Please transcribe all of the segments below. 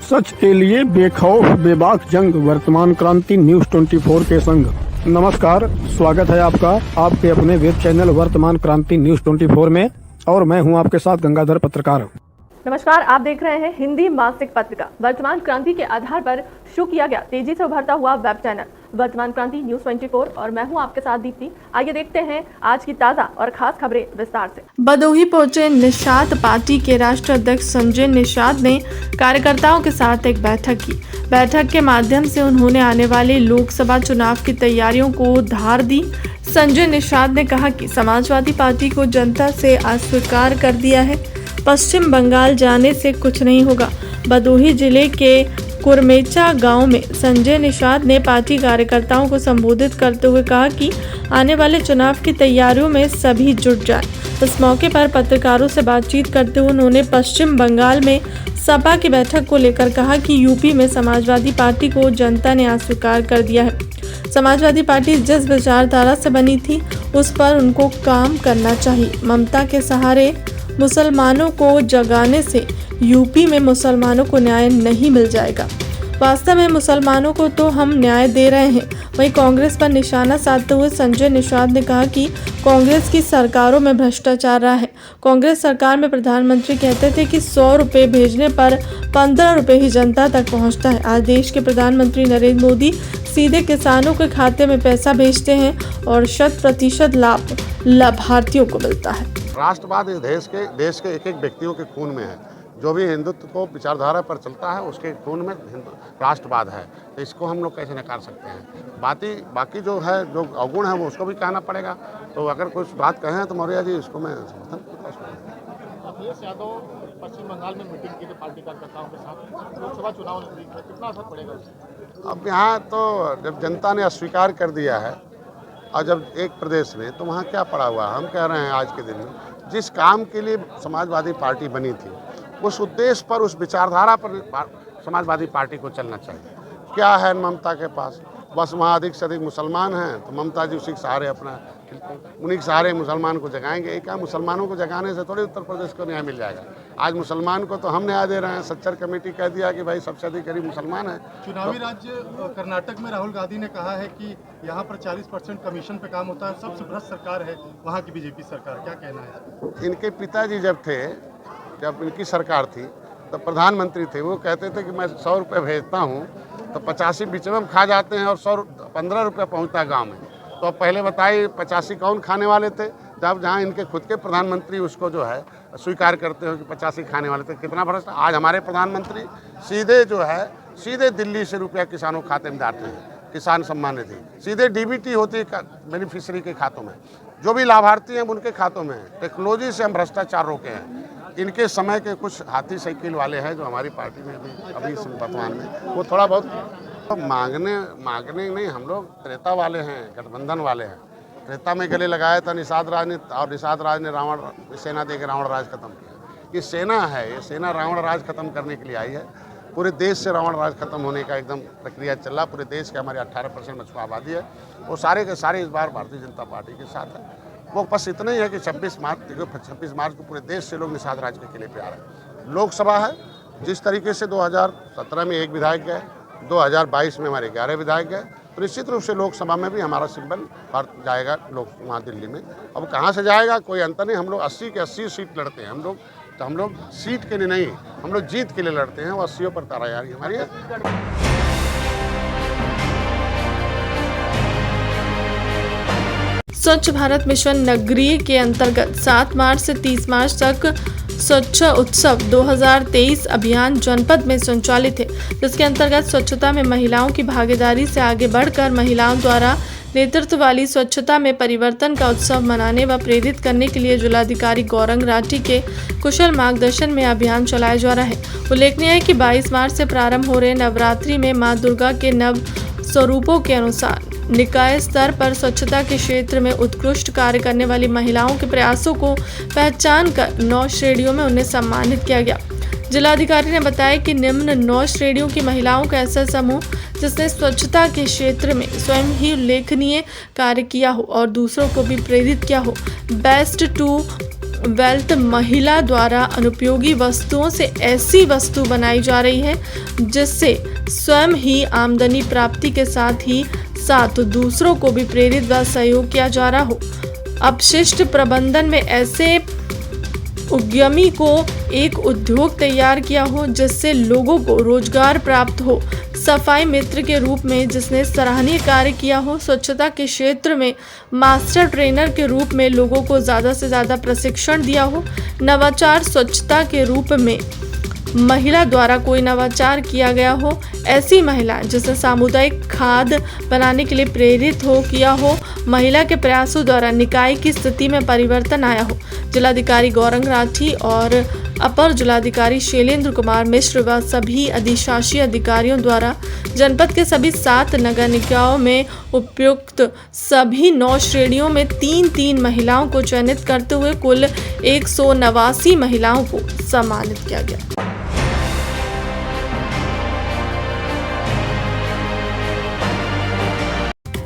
सच के लिए बेखौफ बेबाक जंग, वर्तमान क्रांति न्यूज 24 के संग। नमस्कार, स्वागत है आपका आपके अपने वेब चैनल वर्तमान क्रांति न्यूज 24 में, और मैं हूं आपके साथ गंगाधर पत्रकार। नमस्कार, आप देख रहे हैं हिंदी मासिक पत्रिका वर्तमान क्रांति के आधार पर शुरू किया गया तेजी से उभरता हुआ वेब चैनल वर्तमान क्रांति न्यूज 24, और मैं हूं आपके साथ दीप्ति। आइए देखते हैं आज की ताजा और खास खबरें विस्तार से। भदोही पहुंचे निषाद पार्टी के राष्ट्रीय अध्यक्ष संजय निषाद ने कार्यकर्ताओं के साथ एक बैठक की। बैठक के माध्यम से उन्होंने आने वाले लोकसभा चुनाव की तैयारियों को धार दी। संजय निषाद ने कहा कि समाजवादी पार्टी को जनता से अस्वीकार कर दिया है, पश्चिम बंगाल जाने से कुछ नहीं होगा। भदोही जिले के कुरमेचा गांव में संजय निषाद ने पार्टी कार्यकर्ताओं को संबोधित करते हुए कहा कि आने वाले चुनाव की तैयारियों में सभी जुट जाएं। इस मौके पर पत्रकारों से बातचीत करते हुए उन्होंने पश्चिम बंगाल में सपा की बैठक को लेकर कहा कि यूपी में समाजवादी पार्टी को जनता ने अस्वीकार कर दिया है। समाजवादी पार्टी जिस विचारधारा से बनी थी उस पर उनको काम करना चाहिए। ममता के सहारे मुसलमानों को जगाने से यूपी में मुसलमानों को न्याय नहीं मिल जाएगा। वास्तव में मुसलमानों को तो हम न्याय दे रहे हैं। वहीं कांग्रेस पर निशाना साधते हुए संजय निषाद ने कहा कि कांग्रेस की सरकारों में भ्रष्टाचार रहा है। कांग्रेस सरकार में प्रधानमंत्री कहते थे कि 100 रुपये भेजने पर 15 रुपये ही जनता तक पहुंचता है। आज देश के प्रधानमंत्री नरेंद्र मोदी सीधे किसानों के खाते में पैसा भेजते हैं और 100% लाभ लाभार्थियों को मिलता है। राष्ट्रवाद इस देश के एक एक व्यक्तियों के खून में है। जो भी हिंदुत्व को विचारधारा पर चलता है उसके खून में राष्ट्रवाद है, तो इसको हम लोग कैसे नकार सकते हैं। बाकी जो है, जो अवगुण है वो उसको भी कहना पड़ेगा। तो अगर कुछ बात कहें तो मौर्य जी इसको मैं समर्थन करता हूँ। अखिलेश यादव पश्चिम बंगाल में मीटिंग की थी पार्टी कार्यकर्ताओं के साथ, लोकसभा चुनाव नजदीक है, कितना असर पड़ेगा उससे? अब यहाँ तो जब जनता ने अस्वीकार कर दिया है और जब एक प्रदेश में, तो वहाँ क्या पड़ा हुआ है। हम कह रहे हैं आज के दिन में जिस काम के लिए समाजवादी पार्टी बनी थी उस उद्देश्य पर, उस विचारधारा पर समाजवादी पार्टी को चलना चाहिए। क्या है ममता के पास? बस वहाँ अधिक से अधिक मुसलमान हैं तो ममता जी उसी के सहारे उन्हीं के सहारे मुसलमान को जगाएंगे। क्या मुसलमानों को जगाने से थोड़ी उत्तर प्रदेश को न्याय मिल जाएगा। आज मुसलमान को तो हम न्याय दे रहे हैं। सच्चर कमेटी कह दिया कि भाई सबसे अधिक गरीब मुसलमान है। चुनावी राज्य कर्नाटक में राहुल गांधी ने कहा है कि यहाँ पर 40% कमीशन पे काम होता है, सबसे भ्रष्ट सरकार है वहाँ की बीजेपी सरकार। क्या कहना है? इनके पिताजी जब इनकी सरकार थी तो प्रधानमंत्री थे, वो कहते थे कि मैं 100 रुपये भेजता हूँ तो 85 बीच में खा जाते हैं और 15 रुपये पहुँचता है गाँव में। तो अब पहले बताइए 85 कौन खाने वाले थे, जब जहाँ इनके खुद के प्रधानमंत्री उसको जो है स्वीकार करते हो कि 85 खाने वाले थे। कितना भ्रष्ट। आज हमारे प्रधानमंत्री सीधे दिल्ली से रुपया किसानों के खाते में डालते हैं। किसान सम्मान निधि सीधे डीबीटी होती है बेनिफिशरी के खातों में, जो भी लाभार्थी हैं उनके खातों में। टेक्नोलॉजी से हम भ्रष्टाचार रोके हैं। इनके समय के कुछ हाथी साइकिल वाले हैं जो हमारी पार्टी में अभी वर्तमान में, वो थोड़ा बहुत तो मांगने नहीं। हम लोग त्रेता वाले हैं, गठबंधन वाले हैं। त्रेता में गले लगाया था निषाद राज ने, और निषाद राज ने सेना दे के रावण राज खत्म किया। ये सेना है, ये सेना रावण राज खत्म करने के लिए आई है। पूरे देश से रावण राज खत्म होने का एकदम प्रक्रिया चल रहा। पूरे देश के हमारे 18% मछुआ आबादी है, वो सारे के सारे इस बार भारतीय जनता पार्टी के साथ है। वो बस इतना ही है कि 26 मार्च को पूरे देश से लोग निषाद राज के किले पे आ रहे हैं। लोकसभा है, जिस तरीके से 2017 में 1 विधायक गए, 2022 में हमारे 11 विधायक गए, तो निश्चित रूप से लोकसभा में भी हमारा सिंबल जाएगा वहाँ दिल्ली में। अब कहाँ से जाएगा कोई अंतर नहीं। हम लोग 80 के 80 सीट लड़ते हैं। हम लोग सीट के लिए नहीं, हम लोग जीत के लिए लड़ते हैं। वो 80 पर तैयारी हमारी है। स्वच्छ भारत मिशन नगरीय के अंतर्गत 7 मार्च से 30 मार्च तक स्वच्छ उत्सव 2023 अभियान जनपद में संचालित है, जिसके अंतर्गत स्वच्छता में महिलाओं की भागीदारी से आगे बढ़कर महिलाओं द्वारा नेतृत्व वाली स्वच्छता में परिवर्तन का उत्सव मनाने व प्रेरित करने के लिए जिलाधिकारी गौरंग राठी के कुशल मार्गदर्शन में अभियान चलाया जा रहा है। उल्लेखनीय है कि 22 मार्च से प्रारंभ हो रहे नवरात्रि में मां दुर्गा के नव स्वरूपों के अनुसार निकाय स्तर पर स्वच्छता के क्षेत्र में उत्कृष्ट कार्य करने वाली महिलाओं के प्रयासों को पहचान कर 9 श्रेणियों में उन्हें सम्मानित किया गया। जिलाधिकारी ने बताया कि निम्न 9 श्रेणियों की महिलाओं का ऐसा समूह जिसने स्वच्छता के क्षेत्र में स्वयं ही उल्लेखनीय कार्य किया हो और दूसरों को भी प्रेरित किया हो, बेस्ट टू वेल्थ महिला द्वारा अनुपयोगी वस्तुओं से ऐसी वस्तु बनाई जा रही है जिससे स्वयं ही आमदनी प्राप्ति के साथ दूसरों को भी प्रेरित व सहयोग किया जा रहा हो। अपशिष्ट प्रबंधन में ऐसे उद्यमी को एक उद्योग तैयार किया हो जिससे लोगों को रोजगार प्राप्त हो। सफाई मित्र के रूप में जिसने सराहनीय कार्य किया हो। स्वच्छता के क्षेत्र में मास्टर ट्रेनर के रूप में लोगों को ज़्यादा से ज़्यादा प्रशिक्षण दिया हो। नवाचार स्वच्छता के रूप में महिला द्वारा कोई नवाचार किया गया हो। ऐसी महिला जिसे सामुदायिक खाद बनाने के लिए प्रेरित किया हो। महिला के प्रयासों द्वारा निकाय की स्थिति में परिवर्तन आया हो। जिलाधिकारी गौरंग राठी और अपर जिलाधिकारी शैलेंद्र कुमार मिश्र व सभी अधिशासी अधिकारियों द्वारा जनपद के सभी 7 नगर निकायों में उपयुक्त सभी 9 श्रेणियों में 3-3 महिलाओं को चयनित करते हुए कुल 189 महिलाओं को सम्मानित किया गया।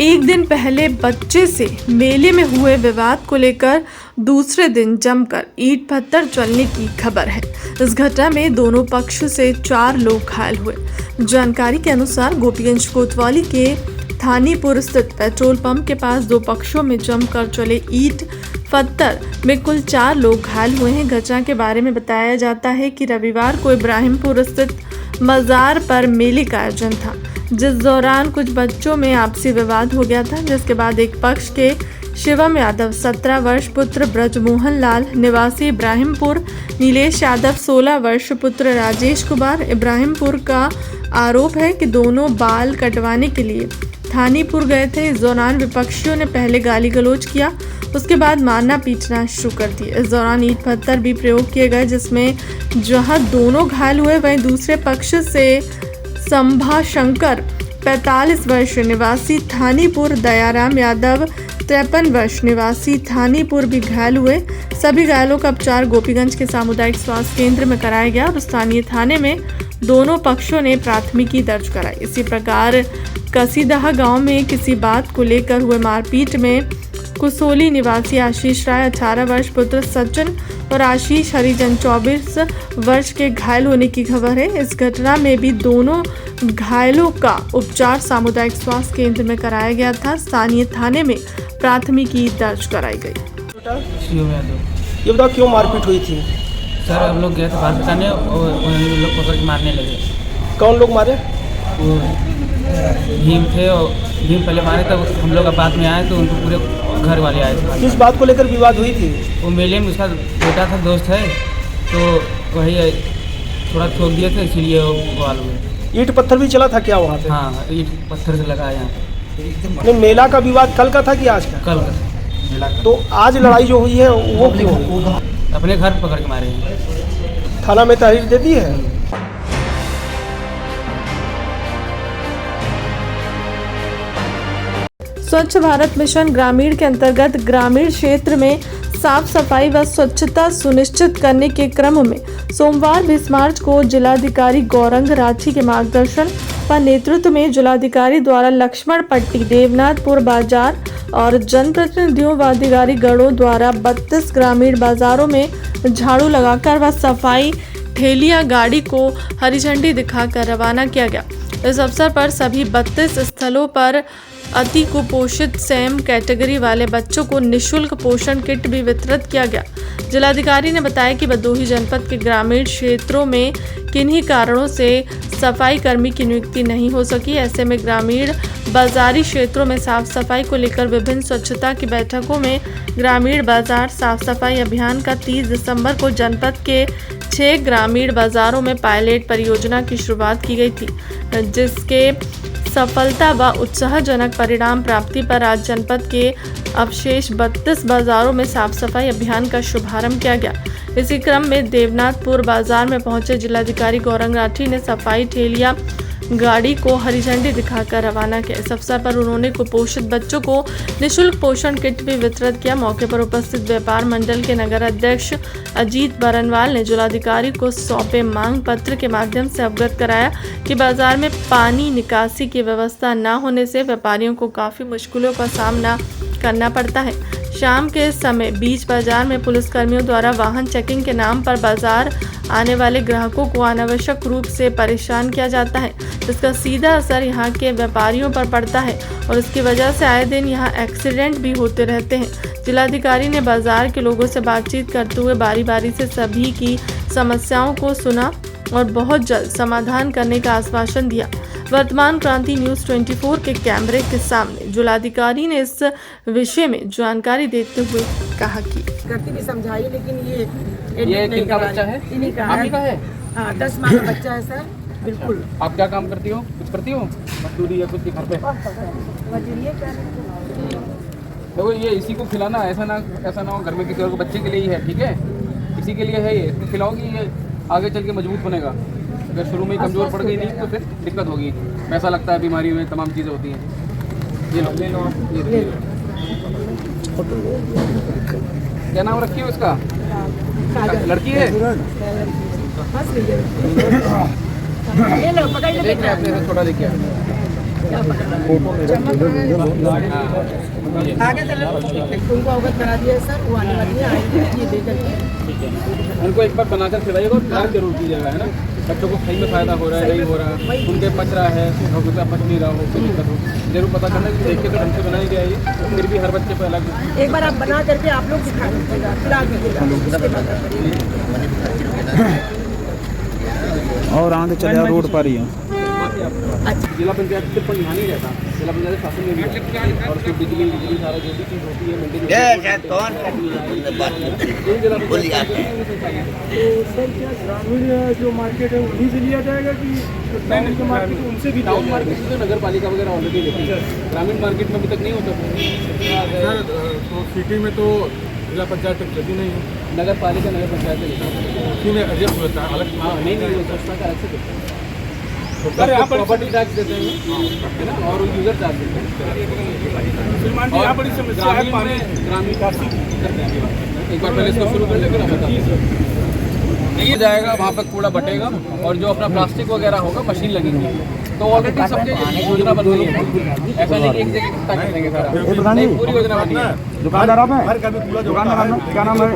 एक दिन पहले बच्चे से मेले में हुए विवाद को लेकर दूसरे दिन जमकर ईंट पत्थर चलने की खबर है। इस घटना में दोनों पक्ष से 4 लोग घायल हुए। जानकारी के अनुसार गोपीगंज कोतवाली के थानीपुर स्थित पेट्रोल पंप के पास 2 पक्षों में जमकर चले ईंट पत्थर में कुल 4 लोग घायल हुए हैं। घटना के बारे में बताया जाता है कि रविवार को इब्राहिमपुर स्थित मजार पर मेले का आयोजन था, जिस दौरान कुछ बच्चों में आपसी विवाद हो गया था, जिसके बाद एक पक्ष के शिवम यादव 17 वर्ष पुत्र ब्रजमोहन लाल निवासी इब्राहिमपुर, नीलेश यादव 16 वर्ष पुत्र राजेश कुमार इब्राहिमपुर का आरोप है कि दोनों बाल कटवाने के लिए थानीपुर गए थे। इस दौरान विपक्षियों ने पहले गाली गलौज किया, उसके बाद मारना पीटना शुरू कर दिया। इस दौरान ईंट पत्थर भी प्रयोग किए गए, जिसमें जहां दोनों घायल हुए वहीं दूसरे पक्ष से संभा शंकर 45 वर्ष निवासी थानीपुर, दयाराम यादव 53 वर्ष निवासी थानीपुर भी घायल हुए। सभी घायलों का उपचार गोपीगंज के सामुदायिक स्वास्थ्य केंद्र में कराया गया और स्थानीय थाने में दोनों पक्षों ने प्राथमिकी दर्ज कराई। इसी प्रकार कसीदहा गांव में किसी बात को लेकर हुए मारपीट में कुसोली निवासी आशीष राय 18 वर्ष पुत्र सचिन और आशीष हरिजन 24 वर्ष के घायल होने की खबर है। इस घटना में भी दोनों घायलों का उपचार सामुदायिक स्वास्थ्य केंद्र में कराया गया था। स्थानीय थाने में प्राथमिकी दर्ज कराई गई। ये बताओ क्यों मारपीट हुई थी? सर हम लोग गए थे बात बताने और उन्होंने लोग पकड़ के मारने लगे। कौन लोग मारे? वो भीम थे और भीम पहले मारे, तब हम लोग बाद में आए तो उनको पूरे घर वाले आए थे। किस बात को लेकर विवाद हुई थी? वो मेले में उसका बेटा था, दोस्त है, तो वही थोड़ा ठोक दिए थे, इसीलिए वो बवाल हुए। ईंट पत्थर भी चला था क्या वहाँ पे? हाँ, ईंट पत्थर से लगा यहाँ नहीं, मेला का विवाद कल का था कि आज का? कल का। तो आज लड़ाई जो हुई है वो क्यों हुई? अपने घर पकड़ के मारे हैं। थाना में तहरीर दे दी है? स्वच्छ भारत मिशन ग्रामीण के अंतर्गत ग्रामीण क्षेत्र में साफ सफाई व स्वच्छता सुनिश्चित करने के क्रम में सोमवार 20 मार्च को जिलाधिकारी गौरंग राठी के मार्गदर्शन व नेतृत्व में जिलाधिकारी द्वारा लक्ष्मण पट्टी, देवनाथपुर बाजार और जनप्रतिनिधियों व अधिकारी गणों द्वारा 32 ग्रामीण बाजारों में झाड़ू लगाकर व सफाई ठेलिया गाड़ी को हरी झंडी दिखाकर रवाना किया गया। इस अवसर पर सभी 32 स्थलों पर अति कुपोषित सेम कैटेगरी वाले बच्चों को निःशुल्क पोषण किट भी वितरित किया गया। जिलाधिकारी ने बताया कि भदोही जनपद के ग्रामीण क्षेत्रों में किन्हीं कारणों से सफाई कर्मी की नियुक्ति नहीं हो सकी। ऐसे में ग्रामीण बाजारी क्षेत्रों में साफ सफाई को लेकर विभिन्न स्वच्छता की बैठकों में ग्रामीण बाजार साफ सफाई अभियान का 30 दिसंबर को जनपद के 6 ग्रामीण बाजारों में पायलट परियोजना की शुरुआत की गई थी, जिसके सफलता व उत्साहजनक परिणाम प्राप्ति पर आज जनपद के अवशेष 32 बाजारों में साफ सफाई अभियान का शुभारंभ किया गया। इसी क्रम में देवनाथपुर बाजार में पहुंचे जिलाधिकारी गौरंग राठी ने सफाई ठेलिया गाड़ी को हरी झंडी दिखाकर रवाना किया। इस अवसर पर उन्होंने कुपोषित बच्चों को निःशुल्क पोषण किट भी वितरित किया। मौके पर उपस्थित व्यापार मंडल के नगर अध्यक्ष अजीत बरनवाल ने जिलाधिकारी को सौंपे मांग पत्र के माध्यम से अवगत कराया कि बाजार में पानी निकासी की व्यवस्था न होने से व्यापारियों को काफी मुश्किलों का सामना करना पड़ता है। शाम के समय बीच बाजार में पुलिसकर्मियों द्वारा वाहन चेकिंग के नाम पर बाजार आने वाले ग्राहकों को अनावश्यक रूप से परेशान किया जाता है, जिसका सीधा असर यहाँ के व्यापारियों पर पड़ता है और इसकी वजह से आए दिन यहाँ एक्सीडेंट भी होते रहते हैं। जिलाधिकारी ने बाजार के लोगों से बातचीत करते हुए बारी बारी से सभी की समस्याओं को सुना और बहुत जल्द समाधान करने का आश्वासन दिया। वर्तमान क्रांति न्यूज़ 24 के कैमरे के सामने जिलाधिकारी ने इस विषय में जानकारी देते हुए कहा कि करती भी समझाई, लेकिन ये किनका बच्चा है? इन्हीं का आप ही का है? हाँ, 10 माह का बच्चा है सर। बिल्कुल। आप क्या काम करती हो? कुछ करती हो मजदूरी या कुछ घर पे? मजदूरी क्या? देखो ये इसी को खिलाना, ऐसा ना हो घर में किसी और को, बच्चे के लिए ही है, ठीक है? इसी के लिए है ये, इसको खिलाओगी ये आगे चल के मजबूत बनेगा। अगर शुरू में ही कमज़ोर पड़ गई नहीं तो फिर दिक्कत होगी। पैसा लगता है, बीमारी में तमाम चीज़ें होती हैं। ये लो, ये क्या नाम रखी हो इसका? लड़की है? ये लो, पकड़ के देख रहे अपने से थोड़ा देखिए। आगे चलो, उनको अवगत करा दिया है सर, वो आने वाली है, आएंगे ये दे करके। उनको एक बार बनाकर खिलाइएगा और ध्यान जरूर कीजिएगा, है ना? बच्चों को सही में फ़ायदा हो रहा है, नहीं हो रहा, उनके पच रहा है, उनका पच नहीं रहा हो, कोई दिक्कत हो, जरूर पता करना कि देख के तो ढंग से बनाई गया है, फिर भी हर बच्चे पर अलग। एक बार आप बना करके आप लोग दिखा दीजिएगा, खिला दीजिएगा। और आगे चले रोड पर ही है। जिला पंचायत सिर्फ यहाँ नहीं रहता, जिला पंचायत शासन में भी है। और उसमें बिजली सारा जो भी चीज़ होती है मेंटेन ग्रामीण जो मार्केट है उन्हीं से लिया जाएगा कि टाउन के मार्केट उनसे भी? टाउन मार्केट से तो नगर पालिका वगैरह ऑलरेडी लेती है, ग्रामीण मार्केट में अभी तक नहीं होता। सर तो सिटी में तो जिला पंचायत तक लेती नहीं है, नगर पालिका नगर पंचायत उसी में एडजस्ट होता है अलग। हाँ नहीं स्वच्छता का अलग से देते हैं। सर यहाँ प्रॉपर्टी टैक्स देते हैं, है ना, और यूजर चार्ज देते हैं। यहाँ बड़ी समस्या है पानी। ग्रामीण करते हैं। एक बार पहले इसको शुरू कर ले, फिर हम बताते हैं। जाएगा वहाँ पर कूड़ा बटेगा और जो अपना प्लास्टिक वगैरह होगा मशीन लगेगी। तो ऑलरेडी सबके योजना बन रही है, ऐसा नहीं कि एक जगह इकट्ठा कर देंगे सारा, नहीं पूरी योजना बनी है। दुकानदार आप हैं? दुकानदार क्या नाम है?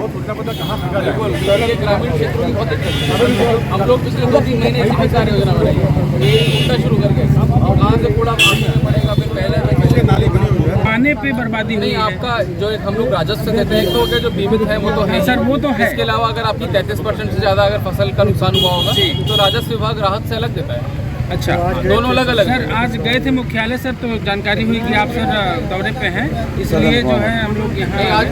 ये ग्रामीण क्षेत्रों की बहुत दिक्कत है। हम लोग पिछले 2-3 महीने इसी में कार्य योजना बनाई है, ये उल्टा शुरू करके कहाँ से कूड़ा पानी में पड़ेगा, फिर पहले नाली बनी हुई है, पानी पे बर्बादी नहीं आपका जो एक हम लोग राजस्व देते हैं, तो जो बीमित है वो तो है सर, वो तो है। इसके अलावा अगर आपकी 33% से ज़्यादा अगर फसल का नुकसान हुआ होगा तो राजस्व विभाग राहत से अलग देता है। अच्छा, दोनों अलग अलग सर आज गए थे मुख्यालय सर, तो जानकारी हुई कि आप सर दौरे पे हैं, इसलिए जो है हम लोग यहाँ आज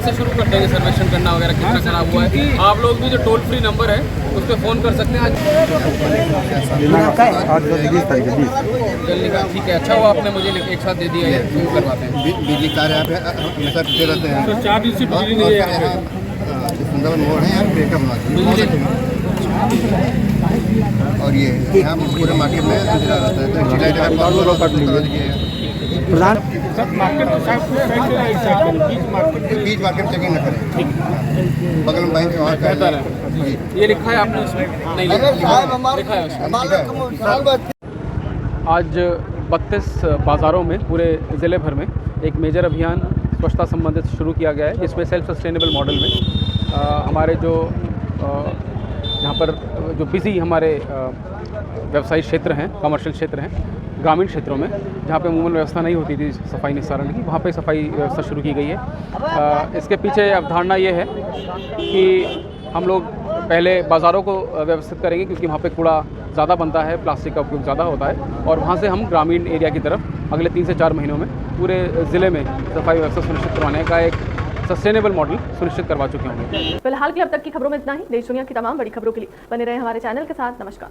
से शुरू कर देंगे सर्वेक्षण करना वगैरह, कितना खराब हुआ है। आप लोग भी जो टोल फ्री नंबर है उस पर फ़ोन कर सकते हैं। आज ठीक है, अच्छा हुआ आपने मुझे एक साथ दे दिया है, शुरू करवाते हैं। बिजली कार्य यहाँ पे हमेशा देते रहते हैं। तो 4 दिन से बिजली नहीं है यहाँ पे। सुंदरवन मोड़ है, यहाँ ब्रेकअप बना और ये यहाँ पूरे मार्केट में अंधेरा रहता है, तो जिला प्रधान सब मार्केट तो साफ बीच मार्केट चेकिंग न करें, बगल में बैंक वहाँ बेहतर है। ये लिखा है आपने उसमें? नहीं लिखा है उसमें। आज 32 बाज़ारों में पूरे ज़िले भर में एक मेजर अभियान स्वच्छता संबंधित शुरू किया गया है, जिसमें सेल्फ सस्टेनेबल मॉडल में हमारे जो यहाँ पर जो बिजी हमारे व्यवसायिक क्षेत्र हैं, कमर्शियल क्षेत्र हैं, ग्रामीण क्षेत्रों में जहाँ पे अमूमन व्यवस्था नहीं होती थी सफाई निस्तारण की, वहाँ पे सफाई व्यवस्था शुरू की गई है। इसके पीछे अवधारणा ये है कि हम लोग पहले बाज़ारों को व्यवस्थित करेंगे, क्योंकि वहाँ पे कूड़ा ज़्यादा बनता है, प्लास्टिक का उपयोग ज़्यादा होता है, और वहाँ से हम ग्रामीण एरिया की तरफ अगले 3 से 4 महीनों में पूरे ज़िले में सफाई व्यवस्था सुनिश्चित करवाने का एक सस्टेनेबल मॉडल सुनिश्चित करवा चुके होंगे। फिलहाल की अब तक की खबरों में इतना ही। देश दुनिया की तमाम बड़ी खबरों के लिए बने रहे हमारे चैनल के साथ। नमस्कार।